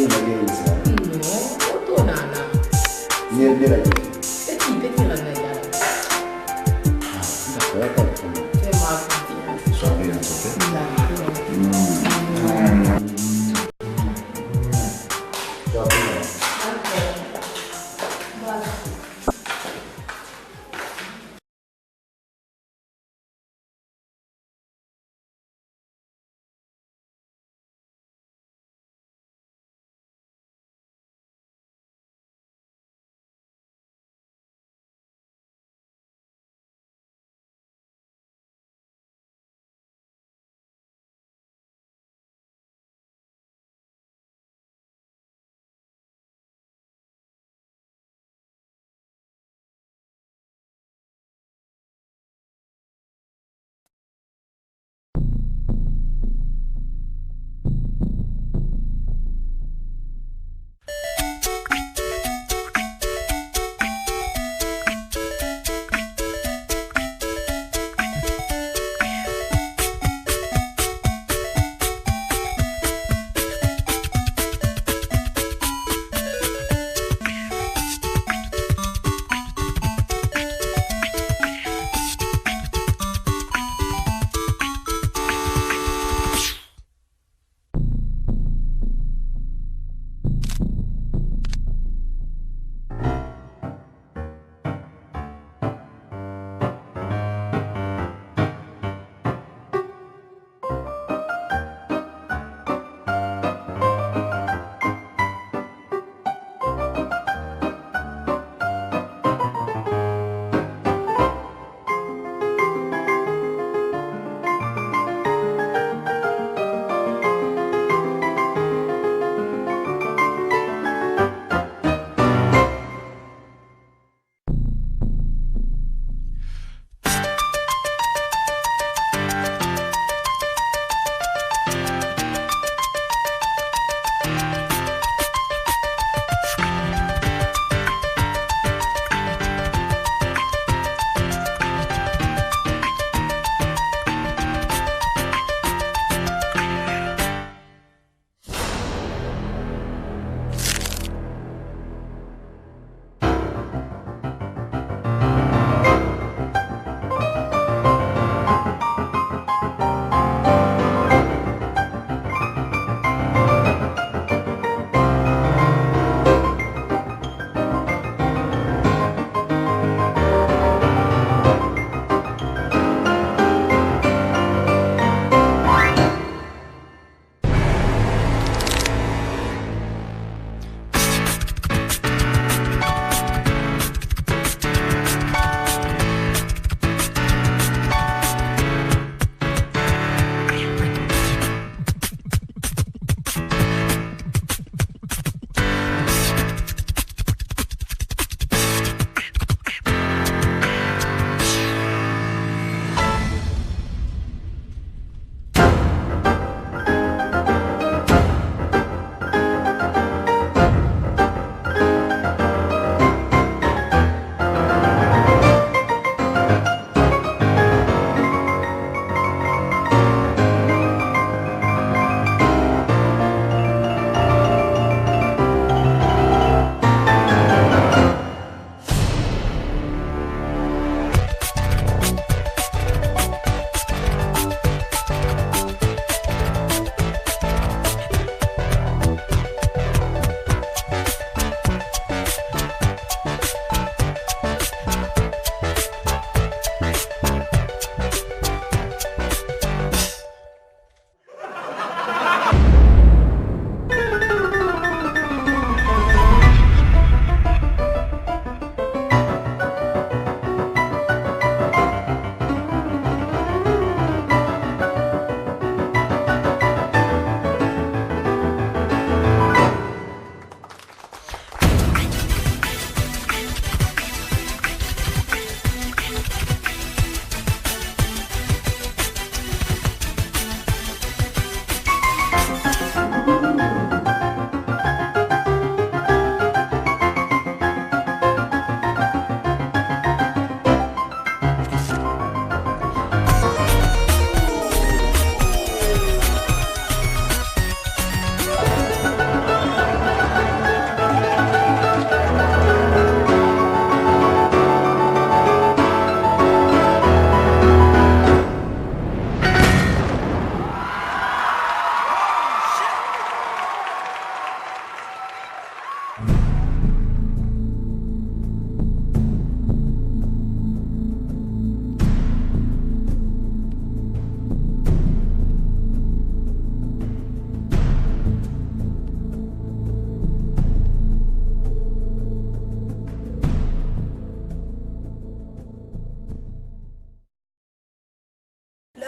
bagenza. No, otonana. Niente la gente. Petit la nagara. D'accord. C'est ma Sono bien, ok?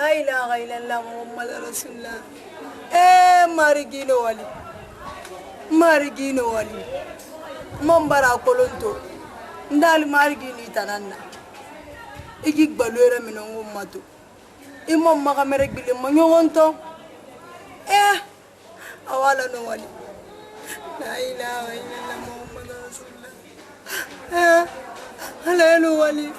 La ilaha illallah Muhammad Rasulullah. Marigino wali. Mambara kolonto. Ndali marigini tananna. Igik balwere minongo matu. Imam makamerek bili manyongonto. Awala no wali. La ilaha illallah Muhammad Rasulullah. Halelu wali.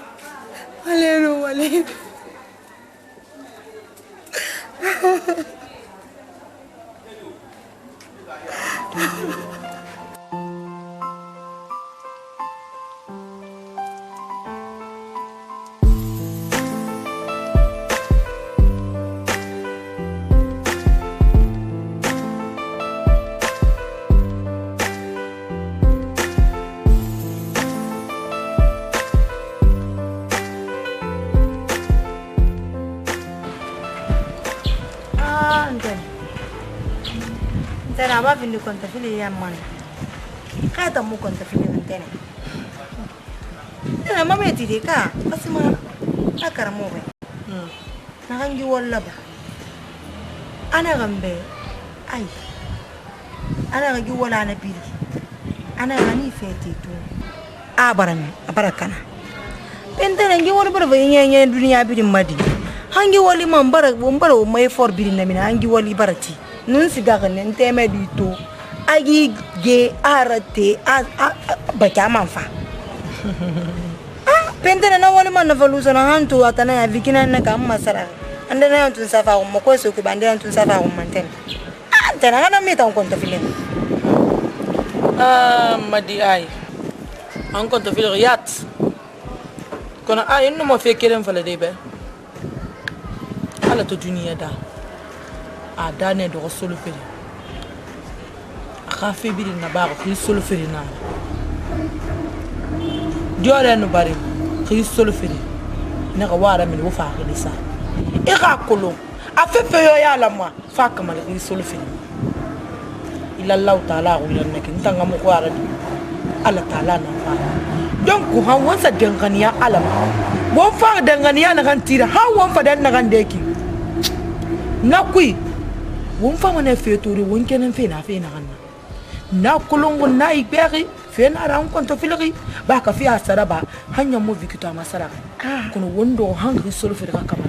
Tena ba vindi konta fili ya man. Kata mu konta fili tena. Tena mama yeti ka asima akara mo be. Nakangi walla ba. Ana gambe ai. Ana gagi wala na biri. Ana gani fete to. Abarakana. Pentena ngi wala bara yenye dunia biri madi. Hangi wali mambara bombara mai for biri na mina hangi wali barati. Nun sigaga nenteme dito agi ge arate baka manfa pentena na wale man valusa na hantu atana ya vikina na kama masara andena hantu safa ko mokweso ko bandena hantu safa ko manten tena na mita on konta filem madi ai an konta filem yat kona ay no mo fe kelen fala debe ala to duniya da adane do solo feri akhafe bi na ba ko solo feri na jore no bari ko solo feri na ka wara min wo fa khilisa e ga kolo afefe yo ya la ma fa kamal ko solo feri illa allah taala ko yan nek ntanga mo ko ara di ala taala na fa donc ha wonsa dengania ala wo fa dengania na kan tira ha won fa den na kan deki nakui won fama ne feturi won kenen fe na ganna na kolongo na iberi fe na ran konto filri ba ka fi asara ba hanya mo vikito amasara kono wondo hangri solo fe ka kamal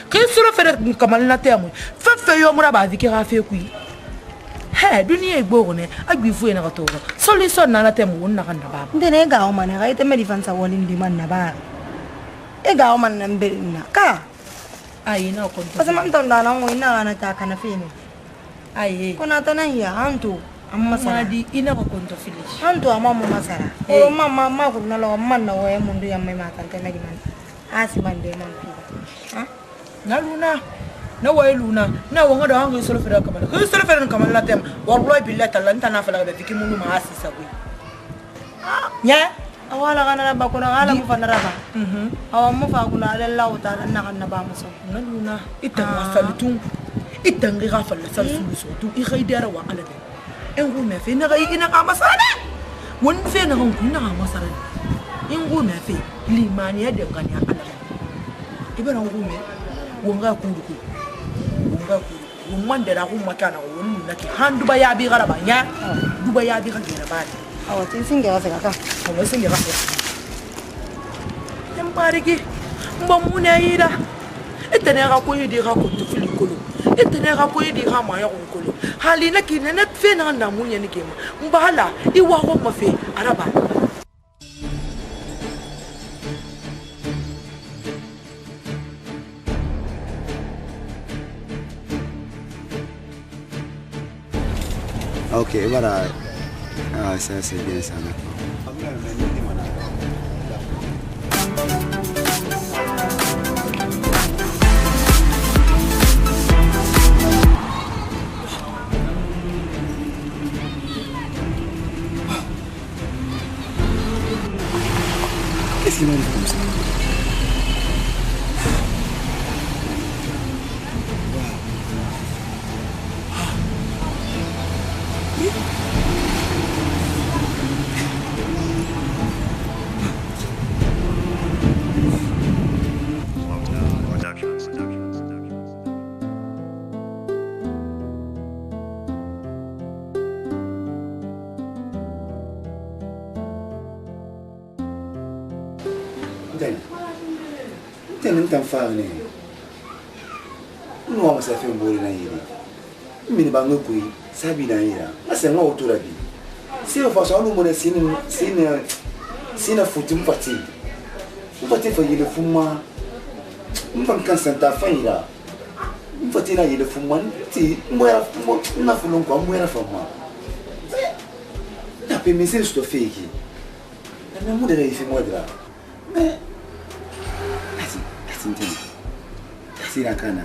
ke solo fe kamal na temu fe yo mura ba vikira fe kui he dunia igbo ne agbi fu na ka to solution na temu won na kan na ba ndene ga o man ga ite me difansa woli ndi man na ba e ga o man na mberi na ka ai na konto pasa man tonda na ngo ina na ta kana fini ai kuna tanan ya hantu amma sana di ina ko konto finish hantu amma mu masara o mama ko na lo man na wo e mundu ya mai matan ta nagi man asi man de man fi ha na luna na way luna na wonga da hangu solo fera kamala ko solo fera kamala tem wallahi billahi talanta na fala da fiki munu ma asi sabu nya awala kana ba ko na ala mu fa na raba awa mu fa ko na Allah ta'ala na kan na ba muso na luna itan wasalitun itan ga falla sal suluso tu I khaydara wa ala de en go me fe na ga ina ka masara won fe na hon kun na masara en go me fe limani ya de gani ala ibara go me wonga ku won man da ko makana won na ki handu ba ya bi garaba nya duba ya bi ga ba awa tin singe wa saka ko singe ba tem parigi mbamune ira etene ga ko yidi ga ko tufili kolo etene ga ko yidi ga ma ya ko kolo hali na ki na fe na na munya ni kema mbala iwa ko ma fe araba Ok, voilà. Ah, ça c'est bien ça maintenant. Qu'est-ce qu'il m'arrive comme ça? Productions. Ntene ntamfane. No wa sa fe mbori na yiri. Mini ba ngokui sabi na yira. Asa nga otura bi. Si o fa so no mo na sina futi mpati. Mpati fa yile fuma. Mpam kan santa fa yira. Mpati na yile fuma ti mwera na fulon kwa mwera fa ma. Na pe mesi sto feki. Na mu de ifi modra. Me Asi ntene. Asi na kana.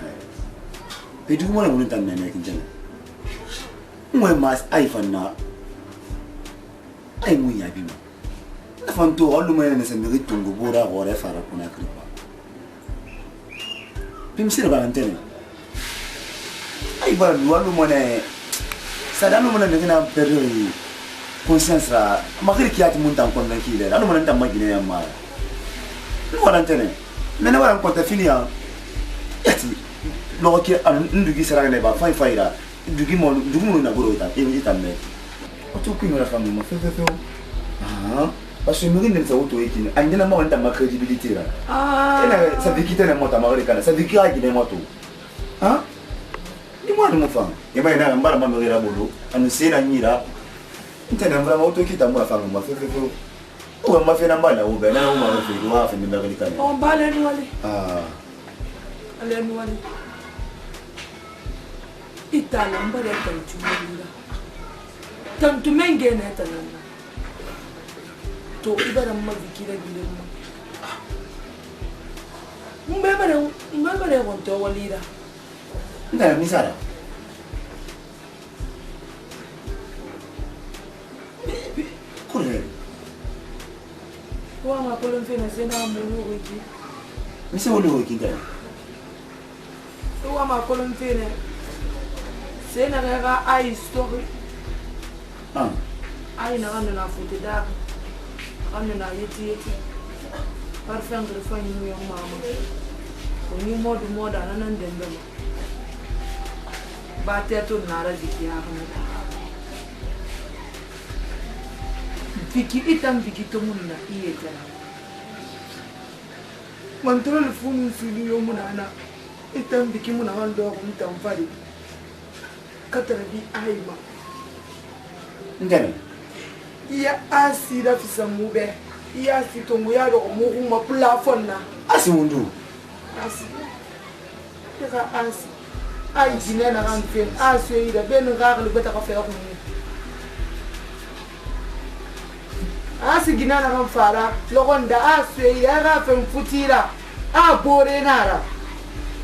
Pe du mo na mo ntam na na kinjana. Mwe mas aifanna. Ai mu ya bima. Na fanto olu mo na se mi ritungu bora gore fara kuna kripa. Pim sira ba ntene. Ai ba olu mo na sadano mo na ngina perro conscience la makiri kiati muntan kon na kile olu mo na ntam magine ya mara. No wala ntene. Mena wala konta filia. Yati loki ndugi sara ne ba fai faira. Ndugi mo na boro ita ita me. Otu kwino la famille mo fe. Parce que nous ne sommes pas tous. Andina mo nta ma credibilité la. Ena ça veut quitter na mota ma kana. Ça veut quitter na moto. Ni mo mo fa. E mai na mbara ma mera bolo. Anu se na nyira. Ntana mbara ma oto kita mo la famille mo fe. O ma fe na mbala o be na o ma fe wa fe ni mera kana. On bale ni wale. Ale ni wale. Itala mbara ta chumulira. Tantu mengene tanana. To ibara mavikira gilema mbebere wonto walira Ndara misara kure wa ma kolon fena sena mulu wiki mise wolo wiki ndara wa ma kolon fena sena ga ai story ai na ando na futi da ando na yeti parfum de fa ni yo mama ko ni modu nan dembe ma ba te to nara diki ya ha fiki itam fiki to munna iye tana man to le funu sulu yo munana itam fiki munna ando ko mutam fadi katara bi aima ndane iya asira fisa mube iya sitongo ya ro mo kuma plafon na asi mundu asi ka asi ai jina na kan fen aso ida ben ga ga beta ka fe ko ni asi gina na kan fara logonda aso ida ga fen futira a bore nara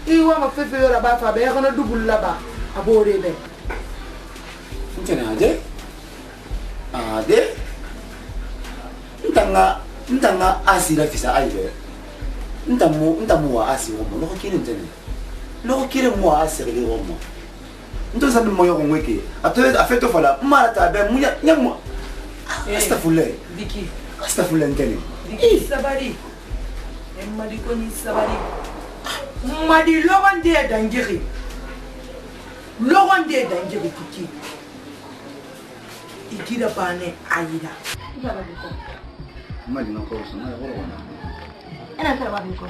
iwa ma fefe yo ba fa be ga na dubul la ba a bore be ntene ade ntanga asira fisa aibe ntamu wa asi womo loko kire ntene loko kire mo asira le womo nto sa mo yo ngweke afeto fala mara ta be munya nyamo astaghfirullah Vicky astaghfirullah ntene Vicky sabari madi ko ni sabari madi logonde dangiri kiki ikira bane ayira madi no ko so na ko wana Ena karba bi ko.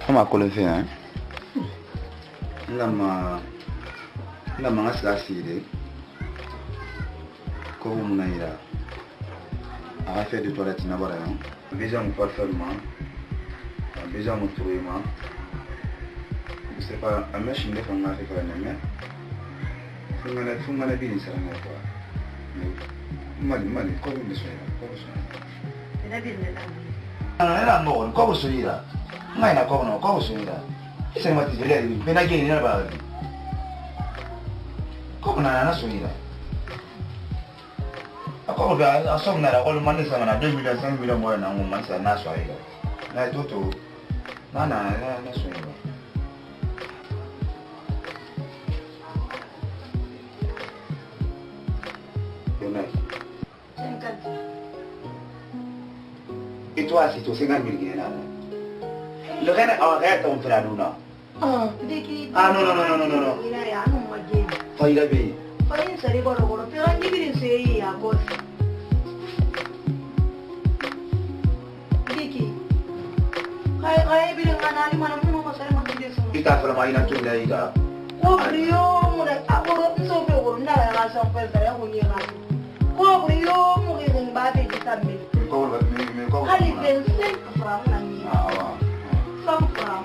kama ko le fe lama ngasa asire ko muna ira a fait de toilette na bara déjà mon parfaitement déjà mon trouillement c'est pas un machine de faire fait faire mais fungana bien ça na quoi mali ko ni so Ena bi ne la. era no ko so ira ngai na ko so ira ese mati dele ni pena geni na ba ko na so ira ako ba asom na ko mane sa na 2 million 5 million mo na mo man sa na so ira na toto na so ira Et toi, si tu sais gagner le gain, le gain arrête ton frère nous là. Vicky. Ah non. Ina ya no maje. Faïda bé. Fayin sari goro pero ni birin sei ya gos. Vicky. kita fala mai na tunda iga ko brio mo na ako so be ko na la sa pa sa ko ni ma ko brio mo rin ba de tambe ko ba me ko hali ben sen fra na ni som fra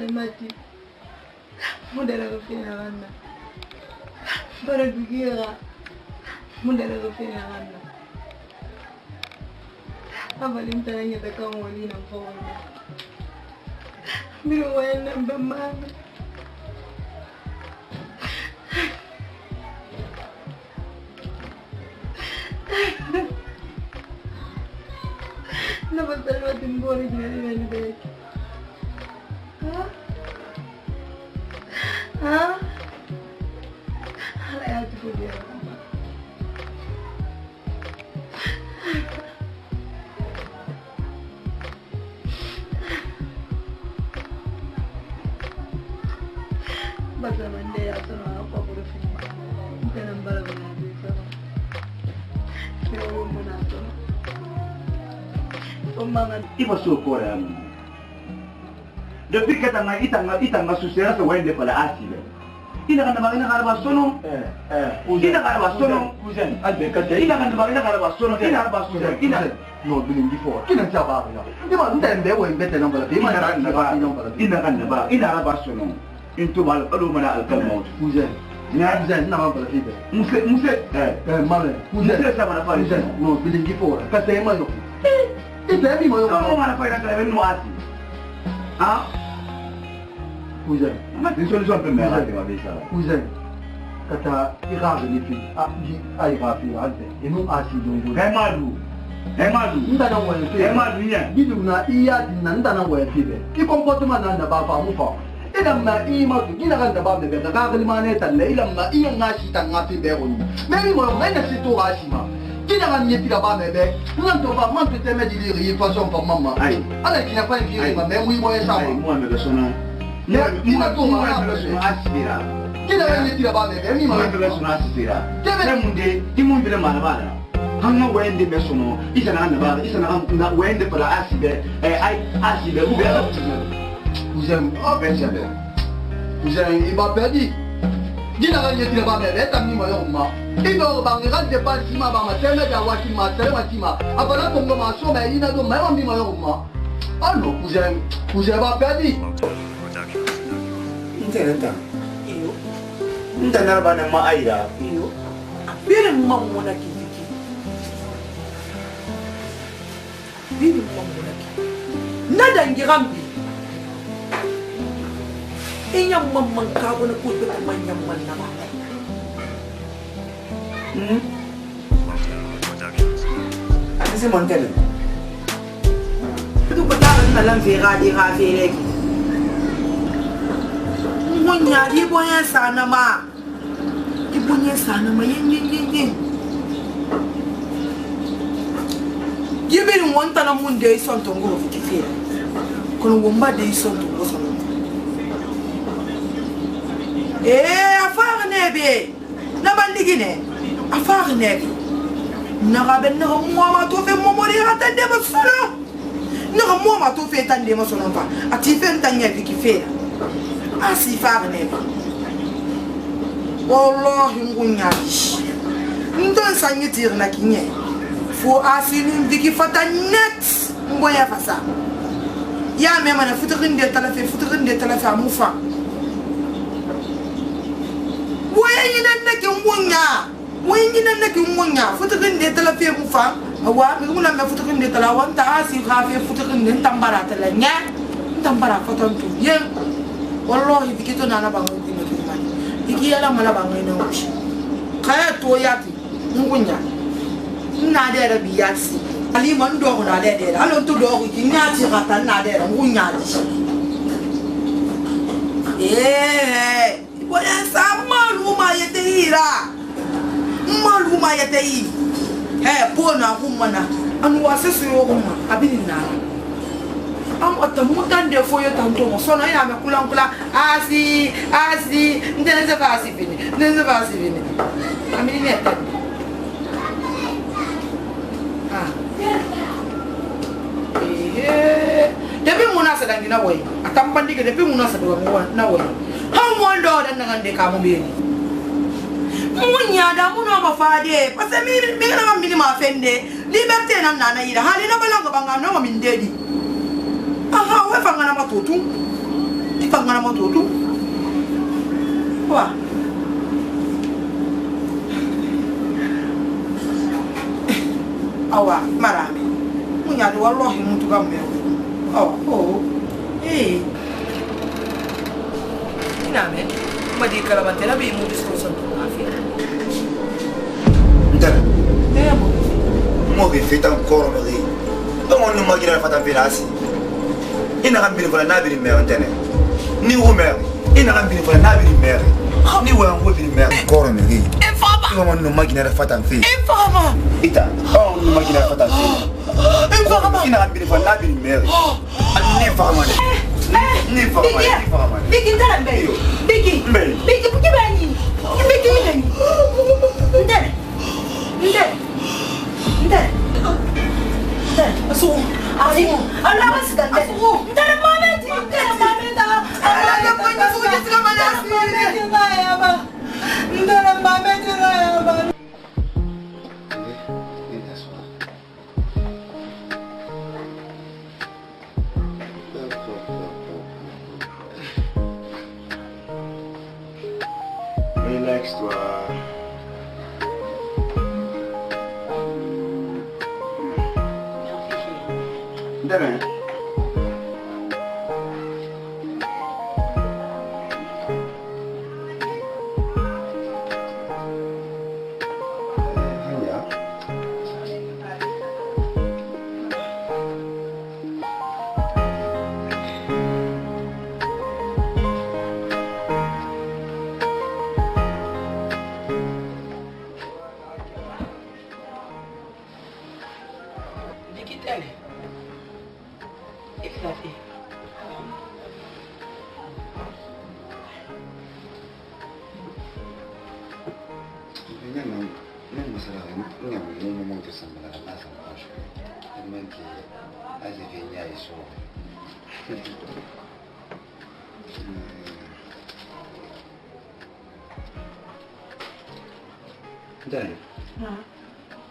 mati mudara ko fina wanna bara dugira mudara ko fina wanna abalin tanya ta kan wani nan fa wani miro wayan ban ma na batal watin bori ni dek Hah? Alay ati ko dia. Basta mande ato na ako puro film. Kanang bala ba na dito. Pero mo na to. Pembangan iba syukur ya. Depuis que itanga susera se wende pala asile. Ina kan ba ina karaba sono. Ina karaba sono. Kuzen. Albe kate. Ina kan ba ina karaba sono. Ina karaba sono. Ina no bilin before. Ina chaba ya. Ima ndende we bete nambala. Ima ina kan ba ina karaba sono. Into bal alu mana alkalmo. Kuzen. Ina kuzen na mabala tibe. Muse. Male. Kuzen sa mana fa. No bilin before. Kate ma yo. Ite mi mo yo. Ko mana fa ina kale no asi. Ah? Cousin, une solution peut me rater ma vie ça. Cousin, kata ira ni fi, ai ira fi ante. Et nous asi donc. Emadu. Ndana wa fi. Emadu nya. Bidu na iya din ndana wa fi be. Ki comportement na ba fa mu fa. Ilam na ima tu gina kan da ba be ka ka limane talle ilam na iya ngashi tan ngafi be woni. Meri mo ngene situ ashima. Qui n'a rien dit là-bas, mais non, tu vas te te mettre des façons pour maman. Alors, qui n'a pas écrit, mais oui, moi, ça. Moi, je le sonne. Qui n'a rien dit là-bas, mais oui, moi, je le sonne. Qui m'a dit là-bas, hanga wende besono, isa na ba, isa na wende para asibe, ai asibe, ou bien. Vous aimez, oh, ben, j'avais. Vous aimez, il m'a perdu. Qui n'a rien dit là-bas, mais t'as mis moi, Ido bangiran depan sima bang macam ada watima, saya watima. Apalagi tunggu masuk, mais ini tu memang di mana rumah. Anu, kuzen apa tadi? Entah. Iyo. Entah nama nama Aida. Iyo. Biar mamu lagi. Biar mamu lagi. Nada ngirambi. Inya mamang kau nak kutu kemanyam mana? Apa sih montel? Itu betul dalam viradi lagi. Munya ibunya sana ma, yen. Gibiri wanta na munde ison tongo fikifira. Kono womba de ison tongo sono. Afar nebe. Na bandigine. Afar nebe. Na gaben na mo to fe mo mori atande mo solo. Na mo to fe tande mo solo fa. Ati fe ntanya fikifira. Asi far nebe. Wallahi ngunyaki. Ndon sanyitir na kinye. Fo asinin diki fata net ngoya fasa ya mema na futurin de talafe amufa wayin nan nake munya futurin de talafe mufa awa ngula me futurin de talawan ta asi khafe futurin de tambara talanya tambara foton tu yen wallahi diki to nana bango dino diki yala mala bango ina uchi kaya to yati ngunya Nade biasi. Ali man do na de. Alon to do ki nyati rata nade ngu nyati. Wala sa maluma yete ira. Maluma yete yi. Pona kumana. Anu wasesu yo kuma abini na. Am atamutan de foyo tanto mo sona ya me kula asi ndenze basi vini amini neta debi munasa dangina boy atambandi ke debi munasa do na boy how mondo dan ngande ka mo beni munya da muno mafade parce mi na mini ma fende liberté na ira hali na balanga banga no mi ndedi aha we fangana matotu ifangana matotu wa awa marame munya do wallahi mutu gamme iname madi kalabante na bi mu discussion afia ndara mo mo be fait encore me ri donc on nous magina fata finance ina gambini fala nabiri me antene ni wo me ina gambini fala nabiri me ni wo ngo biri me encore me ri on nous magina fata fi infama ita on nous magina fata fi infama ina gambini fala nabiri me ni fama ni fama Bigi ndara mbele. Bigi bani. Bigi. Ndara. asu Allah wasigande. Ndara mameti. ala ko ni su ji sika manasi Ndara mameti na yaba. Relax-toi. Demain.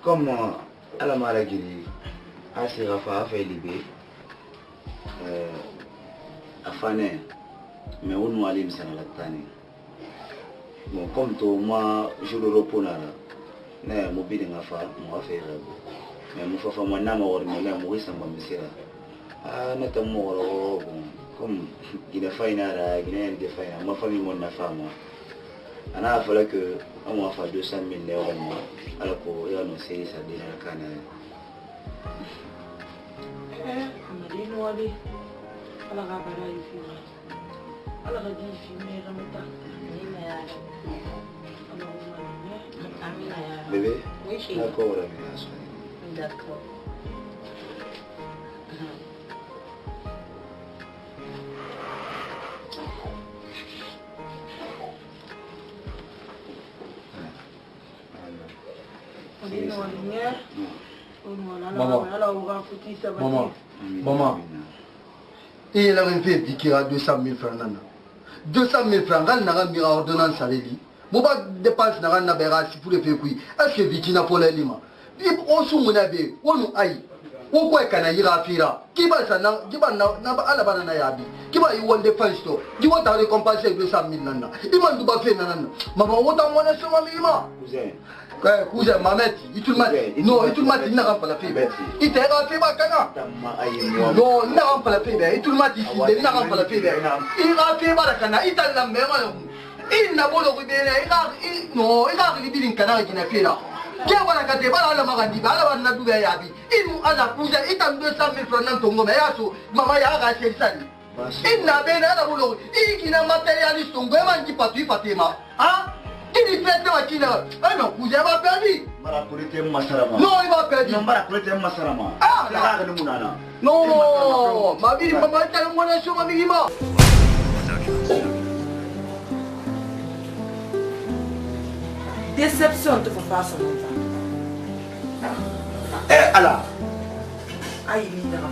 Comme à la maladie, à ce Rafa a fait libérer, à Fané, mais on nous allait me s'en aller. Bon, comme toi, moi, je le repose là. Mais mon bide n'a pas, moi fait mais mon frère, moi, n'a pas originaire, moi, ça m'a mis là. Ah, n'est-ce pas comme il a fait il a fait ma famille, mon femme. On a fallu que on a fait 200 000 € mois. Alors qu'il a annoncé ça déjà le canal. on a dit non allez ala ga bara ifi ala ga di fi me ramata ni na ya amina ya Bébé, oui chérie, d'accord, Amina. d'accord. Maman, il a fait piquer à 200 000 francs. 200 000 francs, il n'a pas mis ordonnance à l'élit. Je dépense n'a pas si pour le faire couille. Est-ce que Vicky n'a pas l'élit? On se mounabé, on aïe. On quoi qu'on a eu à faire? Qui va ça? Qui va à la banane yabi? Qui va y avoir des fans? Qui va t'aller compenser 200 000 nana? Il m'a dit pas fait nana. Maman, on t'a monnaie sur ma mima. Cousin, Mamet, il tout le matin. Non, il tout le matin, il n'a pas la fibre. Il t'a fait ma cana. Non, il n'a pas la fibre. Il tout le matin, il n'a pas la fibre. Il a fait ma cana. Il t'a la même. Il n'a pas le rubé. Non, il a arrivé une cana qui n'a fait là. Dia wala ka te bala ma gandi bala wana du ya bi. Inu ana kuja itam 200,000 francs nan tongo me yaso mama ya ga sensani. Inna bena na bulo ikina materialist tongo man ki patu patema. Ah? Kini fete wa kina. Ana kuja ba perdi. Mara kurete masarama. No, il va perdre. Non, mara kurete masarama. Ah, la ga munana. Non, ma vie mama ta mwana sho ma bigima. Déception te fait pas ça. Ala. Aïe, il n'a pas.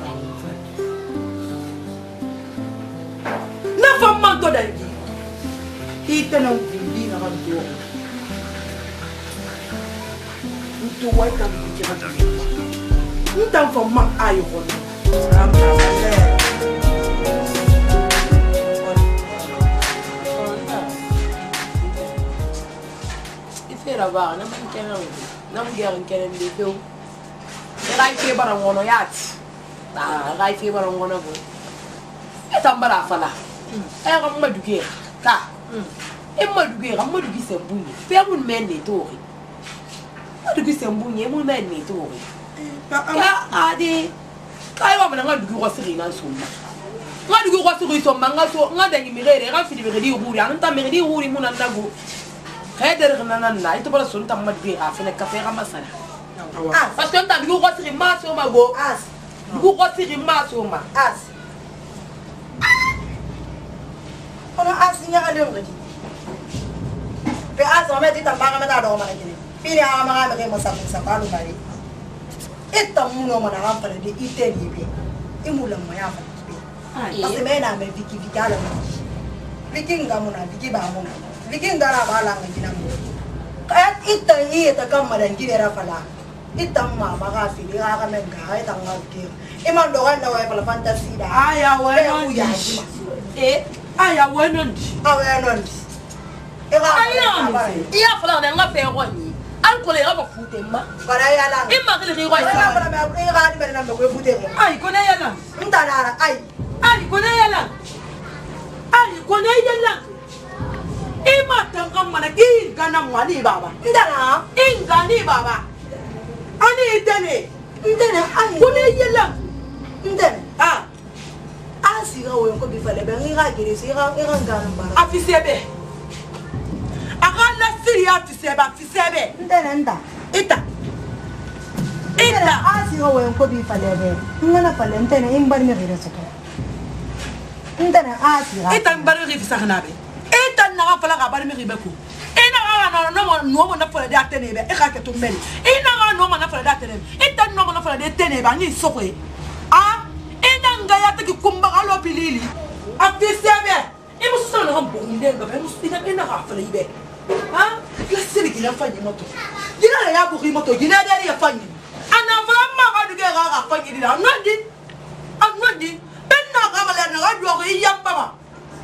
Na femme manto d'Aïe. Il te n'a pas dit, n'a pas dit. Tu vois, tu as dit que tu as dit. Tu as fait mal à Rabah, na mkena wewe. Na mgera nkena ndivyo. Rai fe bara ngono yati. Rai fe bara ngono go. Etambara fala. Ga mmaduke. Ka. Mmaduke, ga mmaduke sembunye. Fe mun menne tori. Mmaduke sembunye mun menne tori. Ya ade. Kai wa mna ndugu ko siri na sumba. Ndugu ko siri somba ngaso ngadanyi mirere ga fidi miredi huri anta miredi huri mun andago. Keder nanana itu pada sunta madbi afene kafe masala parce que anta dugu ko siri maso mago as dugu ko siri maso ma as ona as nya ale ngadi pe as o meti tambanga meta do mana kini pini ama ma ke masa balu bari etta muno mana rampa de iteni be imula moya fa parce que mena me viki vikala vikinga muna viki ba muna vikinga ra bala ngina mo kayat ita ita kamadan gidera fala ita mama ka fili ka menga ita ngaki iman dogan na way pala fantasy da aya wenon aya wenon awenon iya fala na ngafe ngoni an ko le ga ba futema bara yala imma ke le ko ina bara me ga di bere na ko futema ay ko ne yala ntana ay ko ne yala ko ne yala ima tangam mana ingana mwani baba ndana ingani baba ani idene ndana ay kone yela ndana asira wo ko bi fale be ngira gere sira ngana bara afisebe akala siri afisebe ndana nda ita asira wo ko bi fale be ngana fale ndana imbar mi gere saka ndana asira ita mbari rifisa kanabe ita na fala ka bari mi ribeku ina ga no mo na fala de atenebe e ka ke to meli ina ga no mo na fala de atenebe ita no mo na fala de tenebe ni sokwe ina nga ya taki kumba ga lo pilili afisebe imu sana ga bonde ga be musina ina ga fala ibe la siri ki la fanyi moto dina ya bu moto dina de ya fanyi ana fala ma ga duge ga fanyi dina anodi benna ga mala na ga do ga yamba ma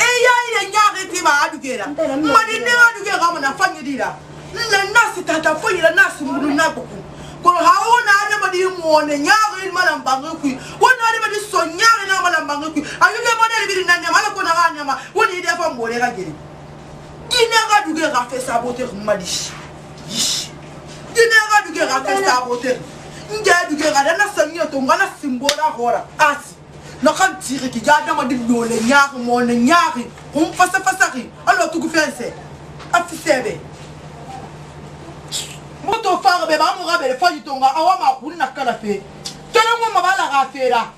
iya nyari tiba adugera mani ne adugera mana fanyi dira na nasi tata fanyi la nasi mulu na buku ko haona ade badi muone nyari mala mbangu ku wona ade badi so nyari na mala mbangu ku ayuge modele bidi na nyama ko na nyama woni ide fa mbole ga gere dina ga dugera fe saboter mali dina ga dugera fe saboter nja dugera na sanyo to ngana simbola hora asi na kan tire ki jada ma di lole nyaari mo ne nyaari hum fasa ri alo tu ku fense afisebe moto fara be ba mo ga be le fa yitonga awa ma ku na kala fe tena mo ma bala ga fera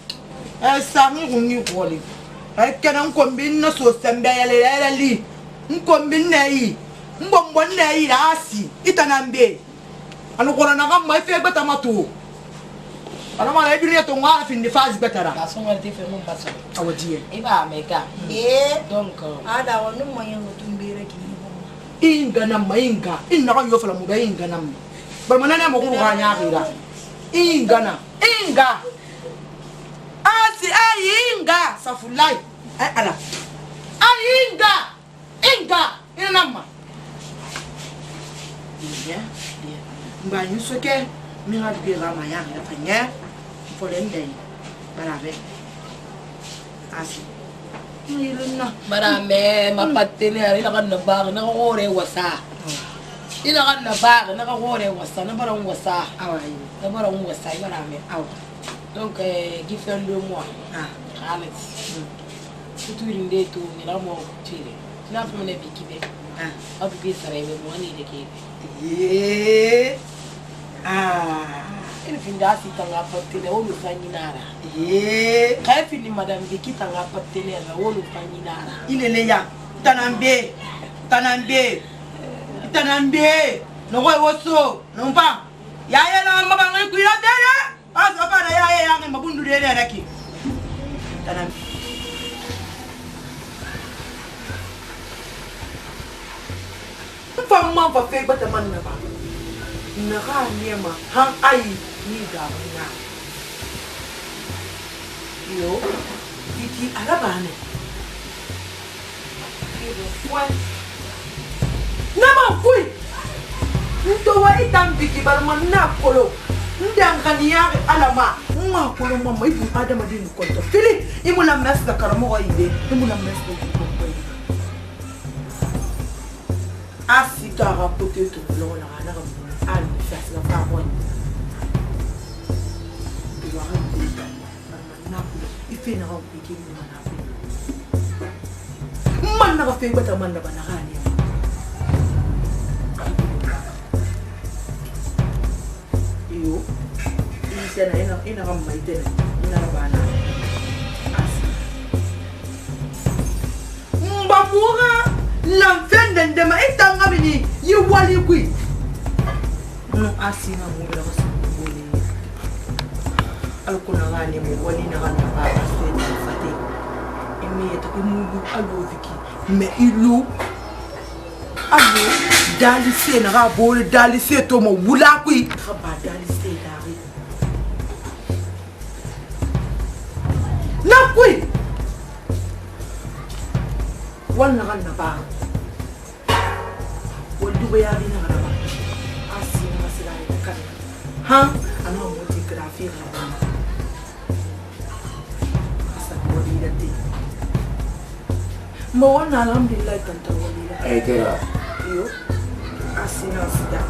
sangi rungi gole kena nkombi na so sembe yele li nkombi nei mbombo nei rasi itanambe anu kona na ga ma fe beta mato ana mala ibiriya to ngwa fi ni phase betara la son wala te fe mon passo awadiye iba meka donc ada wonu moyen ngutumbire ki inga na mainga inna yo fala mu inga na ba manana mo ko ga nyagira inga asi inga safulai ala inga ina namma ya mba yusoke mi ha duge ga ma ya fanya folende barabe asi barame mapatene ari na kan na ba na ore wasa ina kan na ba na ka hore wasa na bara wasa awayi na bara wasa bara me aw donc gifen 2 mois khalet surtout inde to ni la mo tire na fa me bi kibe abu bi sare be mo ni de ke il fin da si tanga patene o lu fanyi nara kay fini madame bi kitanga patene na o lu fanyi nara ilele ya tanambe no go woso no mpa ya na mba ngai ku ya dere aso para ya ngai mabundu dere raki tanambe famma fa fe bata man na ba na ga niema han ai ni ga na yo iki arabane nama fui ndo wa itambiki barma na kolo ndangani ya alama mwa kolo mama ibu adama dinu konto fili imula mesda karamo ide imula mesda ko asita rapote to lo na na al fas la fa bon il va rester na il fait na rapiki ni na man na fe bata man na bana gani yo ina kan mai tene ina bana mba muga lamfende ndema itanga bini yi wali kui no asina mu bela basubuli alkuna gani mu wali na kan ba asete fate emi eto imugu aloviki me ilu alo dali se na ga bole dali se to mo wula kui ga ba dali se dari na kui wannan ran na ba wanda ba ya bi na ba asina masira da kan ha ana moti grafi ga ba asa wali da ti mo wannan alhamdulillah tanta wali da ay tera yo asina sida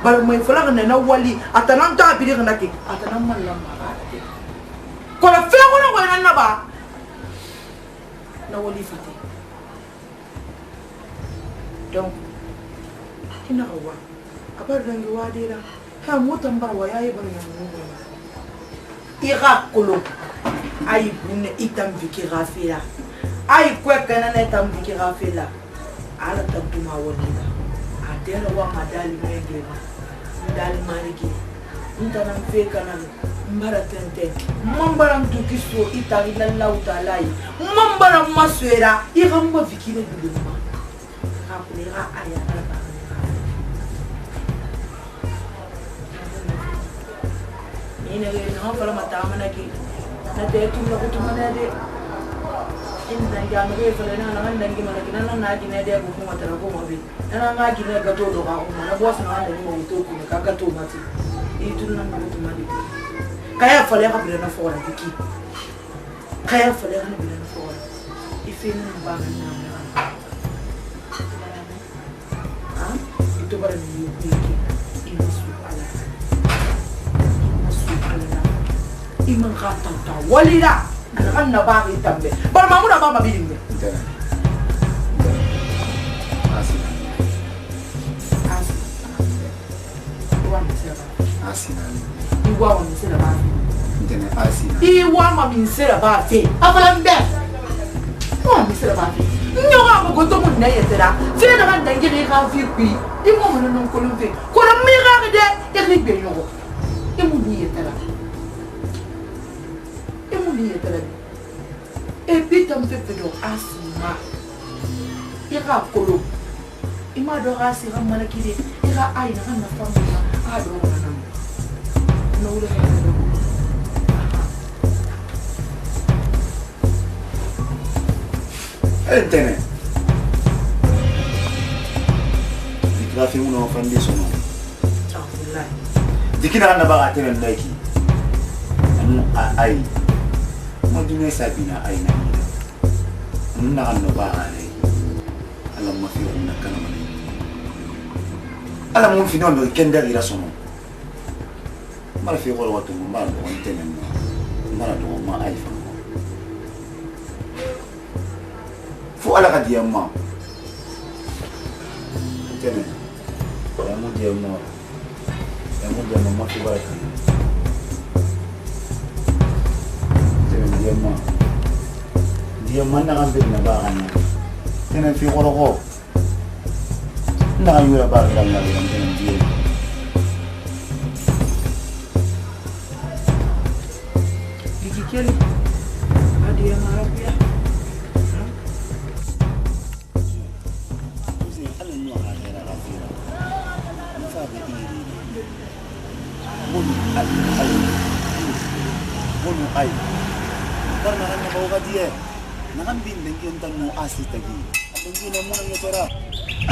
bal mai fala na wali atanan ta bi na ke atanan mallam ma ba ko la fela ko na ba na wali fati donc ina hawa abar dangi wadira ha motan barwa yayi barnya mu ira kolo ay bunne itam biki rafila ay kwekana na itam biki rafila ala tabuma walida adela wa madali mengema ndali mariki ndana mfeka na mbara tente mambara mtukiso itali lallahu ta'ala mambara maswera igamba vikine biduma kapulera aya alaba ina le no fala matama na ki na te tu na kutuma na de inda ya no ge fala na na ndangi mana kina na ki na de ko kuma tara ko mabi na na ki na gato do ka kuma na boss na ndangi mo to ko ka gato mati itu na mo to mali kaya fale ka bila na fora diki kaya fale ka bila na fora ife na ba na itu bara ni yiki imasu ala iman kata ta walida kan na ba ki tambe bar mamu na ba mabiling me asina iwa wa misela ba ntene asina iwa ma misela ba fe afalambe wa misela ba fe nyoga ko to mun na yetera fe na kan dangire ka fi kui imo mun non ko lumfe ko na mi ga de e ri be nyogo imo ni yetera e bitam fe do asima ira kolo ima do rasi ram malakide ira ay na na famma a do na no le entene dikrafi uno fande sono alhamdulillah dikina na ba atene ndaki ay mo dune sabina ay na na kan ba ale alam mo fi na kan man ala mun fi non do kende ira sono mala fi ko watu mala do on tenen mala do ma ay fa fu ala ka diamma tenen ya mu diamma ma fi ba ka tenen diamma na kan bi na ba kan tenen fi ko na yura ba ga na tenen dia Keli ada yang Arab ya.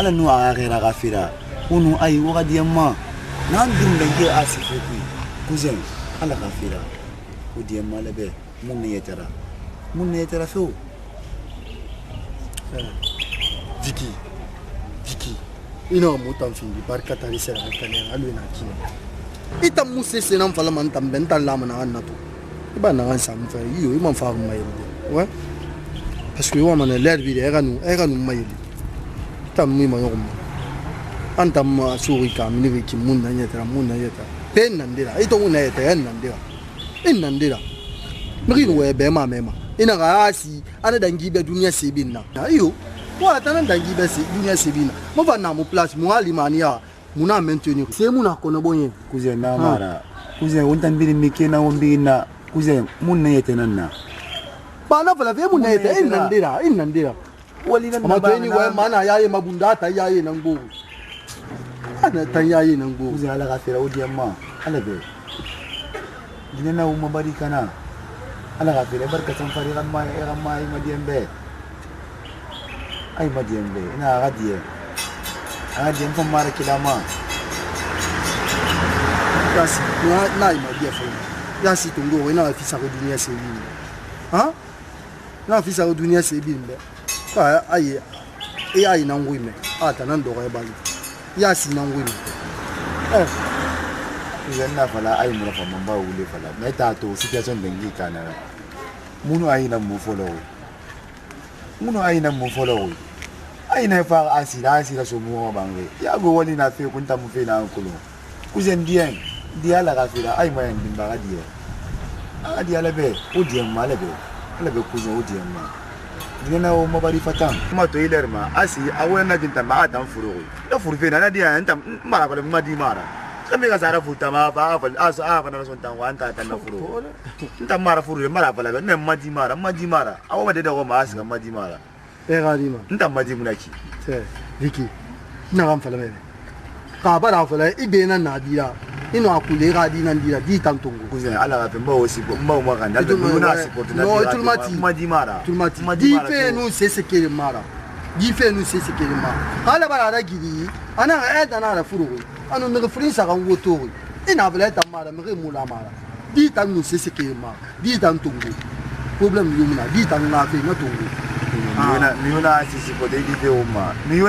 Ala nu akhira kafira unu ay wakati yamma nan din dangi asifu kuzen ala kafira ودي مالبه من يترى فو Vicky ina mutan fin di barka tari sera kane alu ina kina ita musse senam fala man tam bentan la mana annatu iba na kan sam fa yo imam fa mai wa parce que wa mana l'air bi eranu mai tam mi ma yom antam ma suri ka mi ni ki mun na yeta pen nandira ito mun na yeta nandira nandira mri we be ma mema ina ga asi ana dangi be dunia sebina ayo wa tana dangi be dunia sebina mo va na mo place mo alimania muna maintenir c'est muna kono bonye cousin na mara cousin on tan biri mike na on bina cousin mun na yete nanna ba na fala ve mun na yete nandira wali na ma to ni we mana yaye mabunda ta yaye nan go ana ta yaye nan go cousin ala ga fera odi amma ala be dina uma bari kana ala ga fere barka san fari kan mai madiembe ina gadie fam mara kilama yasi na imadia fa yasi tungo ina fisa ko dunia sebi ha na fisa ko dunia sebi mbe ka ai na ngwime ata nan do ga bali yasi na ngwime na fala ay mo fa mamba wule fala na ta to situation dengi kana munu ay na mo follow ay na fa asira so mo bange ya go wali na fe kunta mo fe na kulo kuzen dien dia la gafira ay ma ndin ba dia adia lebe udiem ma lebe kuzen udiem ma dina o mo bari fatan ma to iler ma asi awena dinta ma adam furu da furu fe na dia enta mara ko ma di mara kami ka sara futa ma ba fa aso fa na so tan wa anta tan na furu nta mara furu mara fa la ne maji mara awo ma de da ko ma asi ka maji mara garima nta maji munaki se Vicky na ram fa la me ka ba da fa la ibe na na dira ino akule ga di nan dira di tan tongo cousin ala ga mba osi mba o ma kan da na support na no tulmati di fe nu se se ke mara kala bara da gidi ana ga da na furu anu me refri sa kan woto ina vela ta mara me mula mara di tan nu se ke ma di tan tungu problem yumna di tan na fe na tungu miuna asipote di fe uma be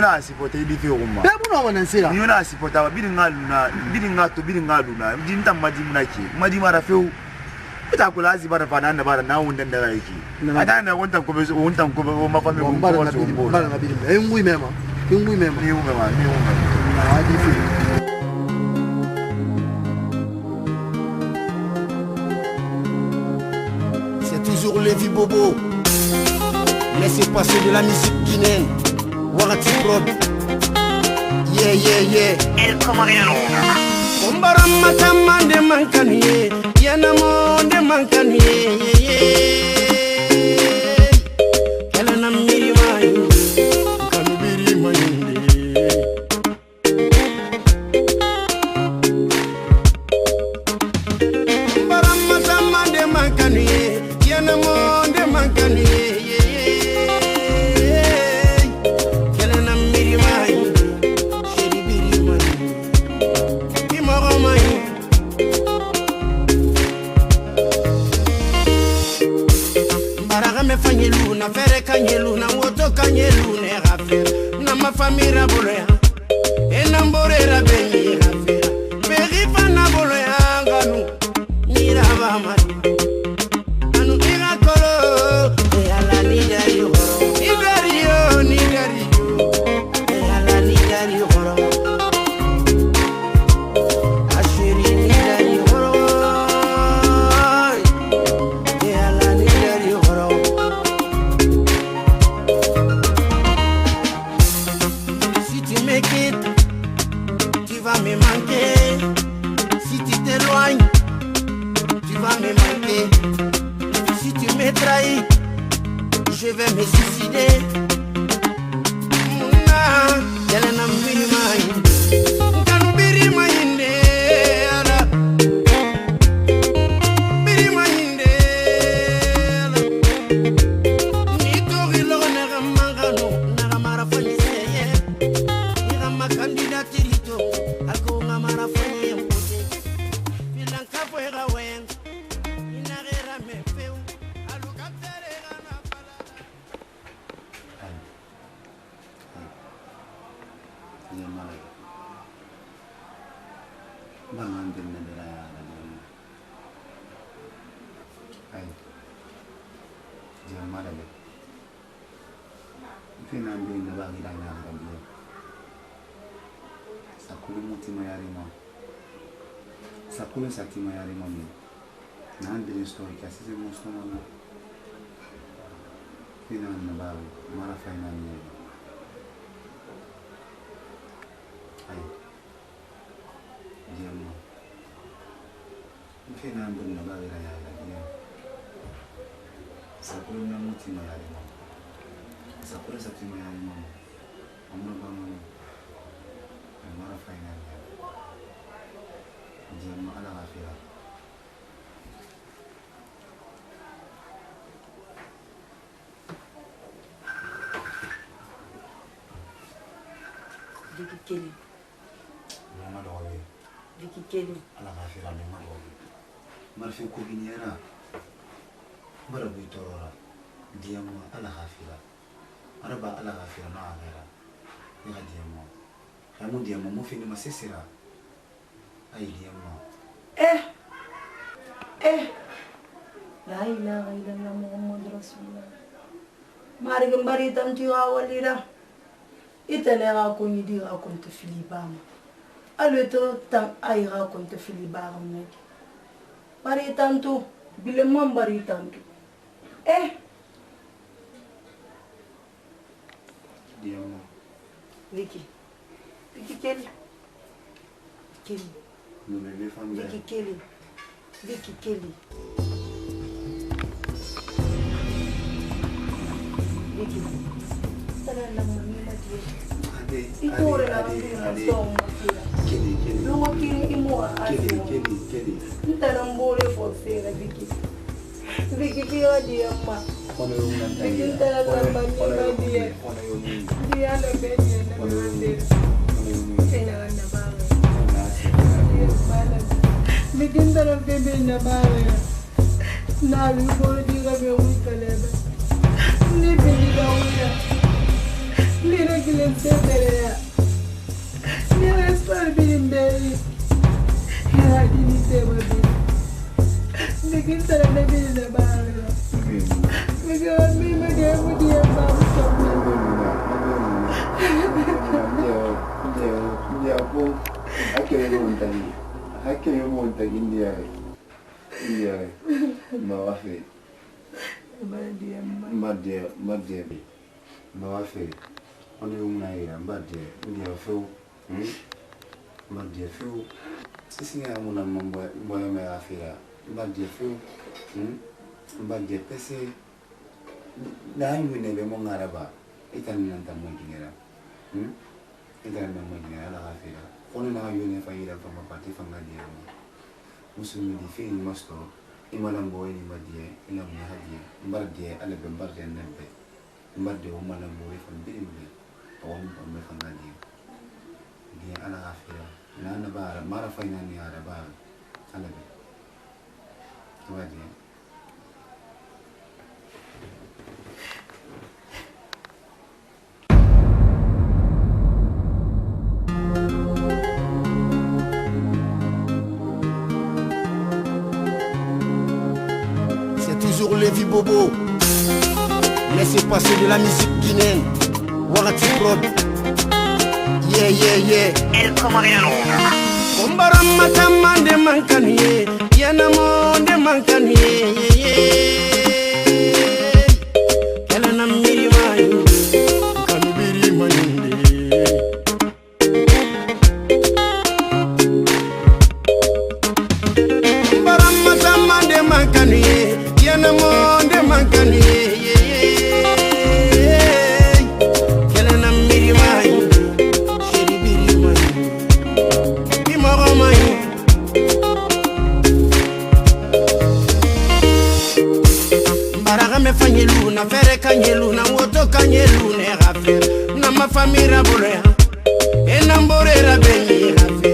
muno wana sira miuna asipota bidi ngaluna di nta maji mara fe ita kula azi bara fa nan bara na wundan da yake ada na wuntan ko ma fa me ko bara na bidi e ngui mema na di fe. Toujours les vies bobo. Laissez passer de la musique guinéenne. Warati Prod. Yeah. El Comoriano. Kumbaram matamande mankaniye. Yanamo de mankaniye. Kelana miri mayu. Kanubiri mayinde. Kumbaram matamande mankaniye. Yanamo de mankaniye. Fanyelu na fere kanyelu na woto kanyelu ne rafel na mafamira borea enambore rabe dia malah bangun di negara lain ay dia malah itu nanti nabagi lain akan dia sakulu mutima yari mo sakulu satima yari mo ni nanti story kasi se musto mo Pinan nabawi, marafay na niya. Ay, diyan mo. Pinan doon nabawi na yala diyan. Sa kulo na mo timayari mo. Sa kulo sa timayari mo. Ano ba mo? Ay, marafay na niya. Diyan mo alakafira. Vicky Kelly. Mama doge. Vicky Kelly. Ala kafira ni magoge. Marfi ko ginyara. Bara bitorora. Diamo ala kafira. Araba ala kafira na agera. Ni diamo. Hamu diamo mo fini masesira. Ay diamo. La ilaha illallah Muhammad Rasulullah. Mari gambari tam ti awalira. Itale raconte di raconte filibama. Ale to tan ay raconte filibama nek. Bari tanto bile mon bari tanto. Diamo. Vicky Kelly. Kelly. Nous les femmes. Vicky Kelly. Vicky Kelly. Vicky. Tara lang mami mati. Ito rin lang ang song makira. Kelly. Nung makira imo Kelly. Nta lang bole for sera Vicky. Vicky kira di amma. Ono yung nantay. Vicky tara lang mami mati. Ono yung Dia na bedi na sera. Kailangan na bago. Vicky tara bebe na bago. Nabi bole di kami uwi kaleba. Ni bedi ka uwi. Lira kilen seberea. Lira spar bimbeli. Ya dini seba bi. Bikin tara na bi na bara. Bikin mi ma de mu dia ba mu so. Dia po. Akhirnya monta India. Mawafi. Madia. Mawafi. Ono yung naira mbadye ndia feu mbadye feu sisi nga muna mboya me afira mbadye feu mbadye pese na himu nebe mo ngaraba itani nanta mwingera itani na mwingera la afira ono na yone faira fa mapati fa ngadia musulmi di fi masto imana mboya ni madie ina mhadie mbadye ale mbadye nembe mbadye umana mboya fa mbili on me fangadi dia ala afira nana bara mara faina ni ara bara ala be wadi C'est toujours Lévi Bobo. Laissez passer de la musique guinéenne. Warati Prod. Yeah. El Comoriano. Kumbarama tamande mankaniye. Yanamo de mankaniye. Kelana miri mayu. Kanbiri mayunde. Kumbarama tamande mankaniye. Yanamo de mankaniye. Fanyelu na fere kanyelu na woto kanyelu ne rafe na mafamira boloya enambore rabeni rafe